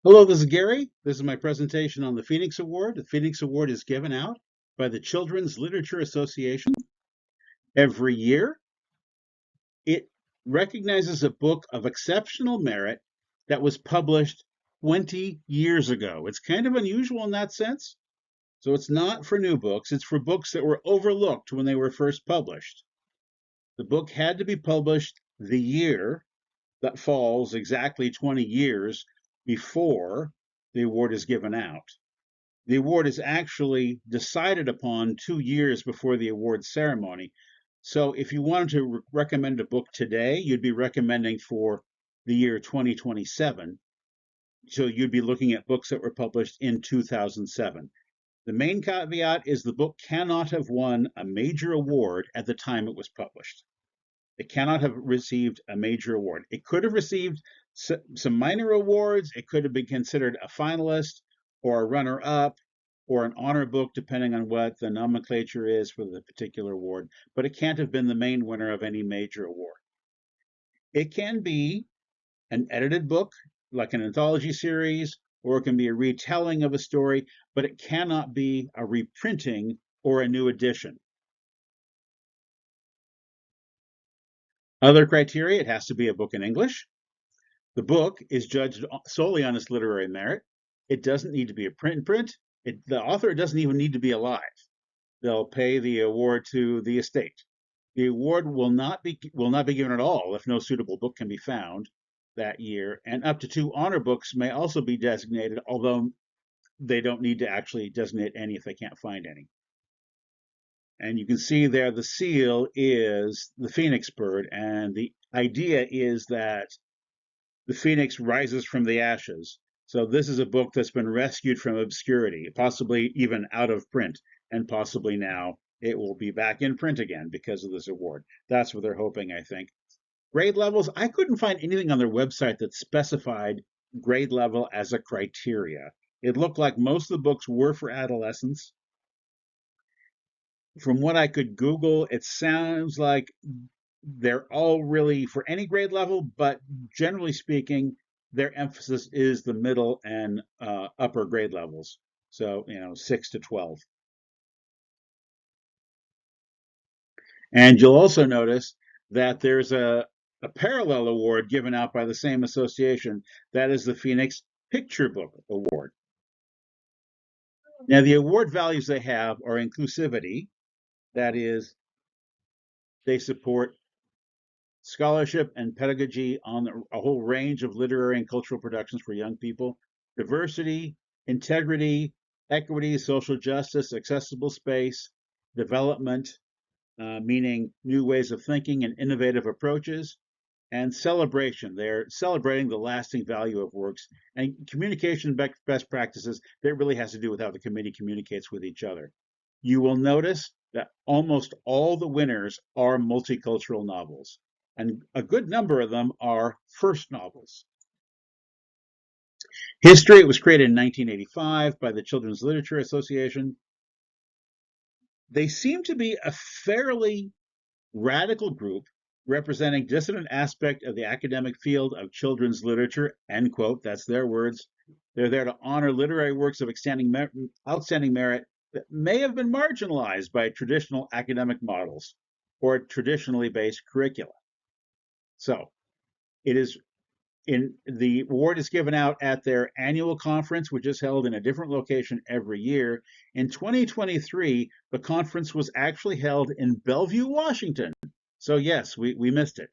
Hello, this is Gary. This is my presentation on the Phoenix Award. The Phoenix Award is given out by the Children's Literature Association every year. It recognizes a book of exceptional merit that was published 20 years ago. It's kind of unusual in that sense. So it's not for new books, it's for books that were overlooked when they were first published. The book had to be published the year that falls exactly 20 years before the award is given out. The award is actually decided upon 2 years before the award ceremony. So if you wanted to recommend a book today, you'd be recommending for the year 2027. So you'd be looking at books that were published in 2007. The main caveat is the book cannot have won a major award at the time it was published. It cannot have received a major award. It could have received some minor awards. It could have been considered a finalist or a runner-up or an honor book, depending on what the nomenclature is for the particular award, but it can't have been the main winner of any major award. It can be an edited book, like an anthology series, or it can be a retelling of a story, but it cannot be a reprinting or a new edition. Other criteria, it has to be a book in English. The book is judged solely on its literary merit. It doesn't need to be a print. The author doesn't even need to be alive. They'll pay the award to the estate. The award will not be given at all if no suitable book can be found that year, and up to 2 honor books may also be designated, although they don't need to actually designate any if they can't find any. And you can see there the seal is the phoenix bird, and the idea is that the phoenix rises from the ashes. So this is a book that's been rescued from obscurity, possibly even out of print, and possibly now it will be back in print again because of this award. That's what they're hoping, I think. Grade levels, I couldn't find anything on their website that specified grade level as a criteria. It looked like most of the books were for adolescents. From what I could Google, it sounds like they're all really for any grade level, but generally speaking, their emphasis is the middle and upper grade levels. So, 6 to 12. And you'll also notice that there's a parallel award given out by the same association. That is the Phoenix Picture Book Award. Now, the award values they have are inclusivity. That is, they support scholarship and pedagogy on a whole range of literary and cultural productions for young people, diversity, integrity, equity, social justice, accessible space, development, meaning new ways of thinking and innovative approaches, and celebration. They're celebrating the lasting value of works and communication best practices that really has to do with how the committee communicates with each other. You will notice that almost all the winners are multicultural novels, and a good number of them are first novels. History, it was created in 1985 by the Children's Literature Association. They seem to be a fairly radical group representing dissident aspect of the academic field of children's literature, end quote, that's their words. They're there to honor literary works of outstanding merit that may have been marginalized by traditional academic models or traditionally based curricula. So it is the award is given out at their annual conference, which is held in a different location every year. In 2023, the conference was actually held in Bellevue, Washington. So yes, we missed it.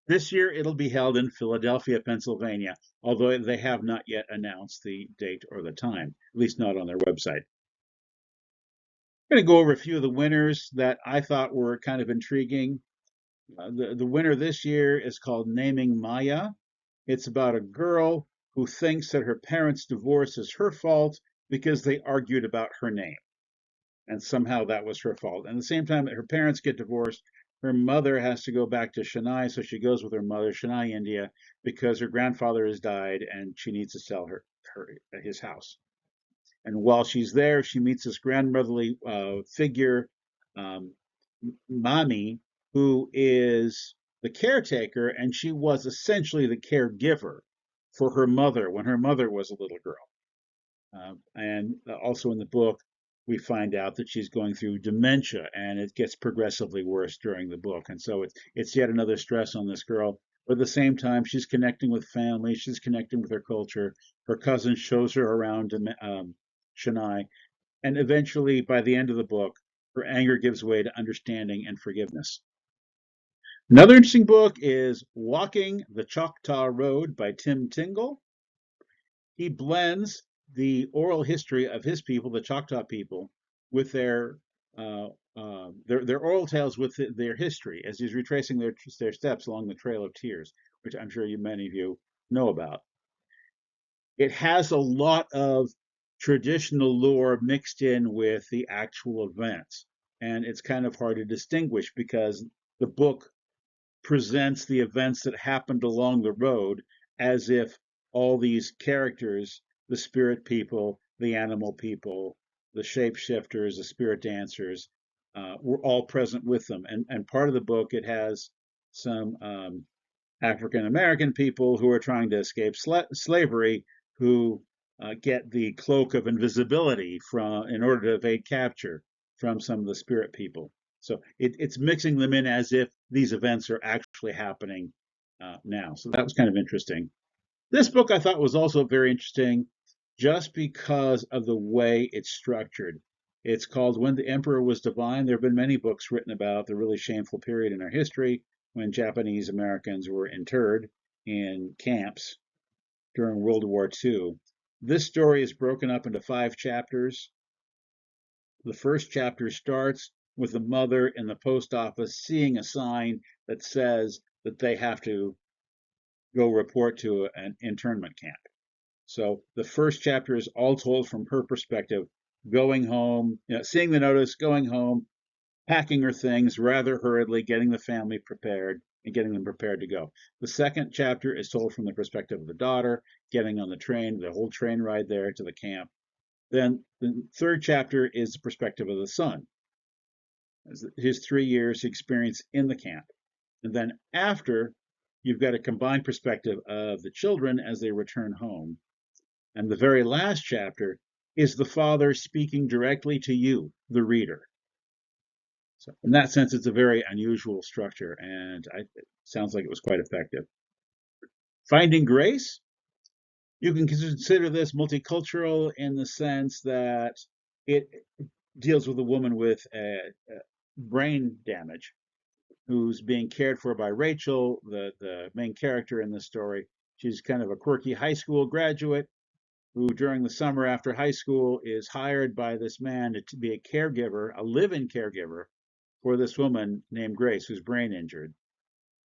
This year it'll be held in Philadelphia, Pennsylvania, although they have not yet announced the date or the time, at least not on their website. I'm going to go over a few of the winners that I thought were kind of intriguing. The winner this year is called Naming Maya. It's about a girl who thinks that her parents' divorce is her fault because they argued about her name. And somehow that was her fault. And at the same time that her parents get divorced, her mother has to go back to Chennai, so she goes with her mother, Chennai, India, because her grandfather has died and she needs to sell his house. And while she's there, she meets this grandmotherly figure, Mami, who is the caretaker, and she was essentially the caregiver for her mother when her mother was a little girl. And also in the book, we find out that she's going through dementia, and it gets progressively worse during the book. And so it's yet another stress on this girl. But at the same time, she's connecting with family, she's connecting with her culture. Her cousin shows her around Chennai, and eventually, by the end of the book, her anger gives way to understanding and forgiveness. Another interesting book is Walking the Choctaw Road by Tim Tingle. He blends the oral history of his people, the Choctaw people, with their oral tales with their history as he's retracing their steps along the Trail of Tears, which I'm sure many of you know about. It has a lot of traditional lore mixed in with the actual events, and it's kind of hard to distinguish because the book presents the events that happened along the road as if all these characters, the spirit people, the animal people, the shapeshifters, the spirit dancers, were all present with them. And part of the book, it has some African American people who are trying to escape slavery who get the cloak of invisibility in order to evade capture from some of the spirit people. So it's mixing them in as if these events are actually happening now. So that was kind of interesting. This book I thought was also very interesting just because of the way it's structured. It's called When the Emperor Was Divine. There have been many books written about the really shameful period in our history when Japanese Americans were interred in camps during World War II. This story is broken up into 5 chapters. The first chapter starts with the mother in the post office seeing a sign that says that they have to go report to an internment camp. So the first chapter is all told from her perspective, going home, seeing the notice, going home, packing her things rather hurriedly, getting the family prepared and getting them prepared to go. The second chapter is told from the perspective of the daughter, getting on the train, the whole train ride there to the camp. Then the third chapter is the perspective of the son, his 3 years experience in the camp. And then after, you've got a combined perspective of the children as they return home. And the very last chapter is the father speaking directly to you, the reader. So in that sense, it's a very unusual structure, and it sounds like it was quite effective. Finding Grace, you can consider this multicultural in the sense that it deals with a woman with brain damage who's being cared for by Rachel, the main character in the story. She's kind of a quirky high school graduate who, during the summer after high school, is hired by this man to be a caregiver, a live-in caregiver for this woman named Grace, who's brain injured.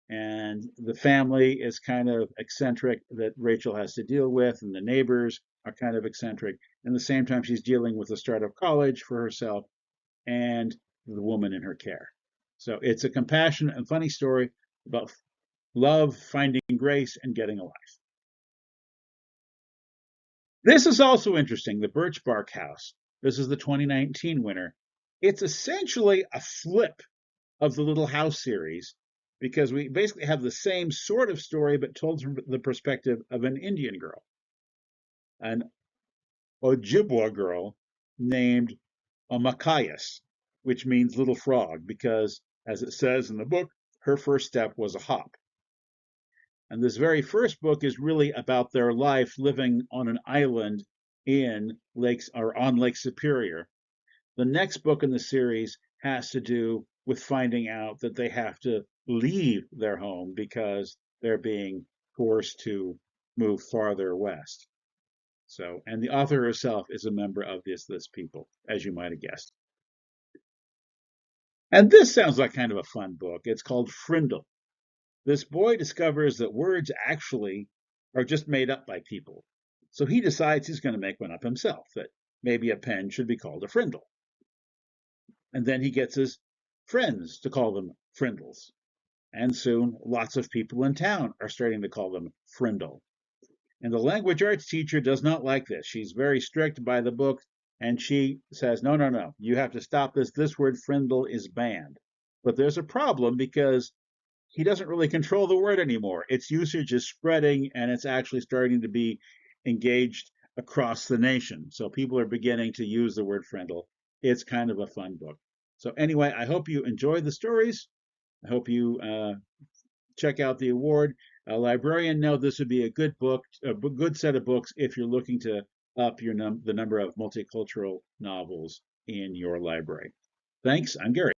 And the family is kind of eccentric that Rachel has to deal with, and the neighbors are kind of eccentric. And at the same time, she's dealing with the start of college for herself and the woman in her care. So it's a compassionate and funny story about love, finding grace, and getting a life. This is also interesting, The Birch Bark House. This is the 2019 winner. It's essentially a flip of the Little House series because we basically have the same sort of story but told from the perspective of an Indian girl, an Ojibwa girl named Omakayas, which means little frog because, as it says in the book, her first step was a hop. And this very first book is really about their life living on an island in lakes or on Lake Superior. The next book in the series has to do with finding out that they have to leave their home because they're being forced to move farther west. So, and the author herself is a member of this people, as you might have guessed. And this sounds like kind of a fun book. It's called Frindle. This boy discovers that words actually are just made up by people. So he decides he's going to make one up himself, that maybe a pen should be called a frindle. And then he gets his friends to call them frindles. And soon lots of people in town are starting to call them frindle. And the language arts teacher does not like this. She's very strict by the book, and she says, no, you have to stop this. This word frindle is banned. But there's a problem because he doesn't really control the word anymore. Its usage is spreading, and it's actually starting to be engaged across the nation. So people are beginning to use the word friendle. It's kind of a fun book. So anyway, I hope you enjoy the stories. I hope you check out the award. A librarian know this would be a good book, a good set of books if you're looking to up the number of multicultural novels in your library. Thanks. I'm Gary.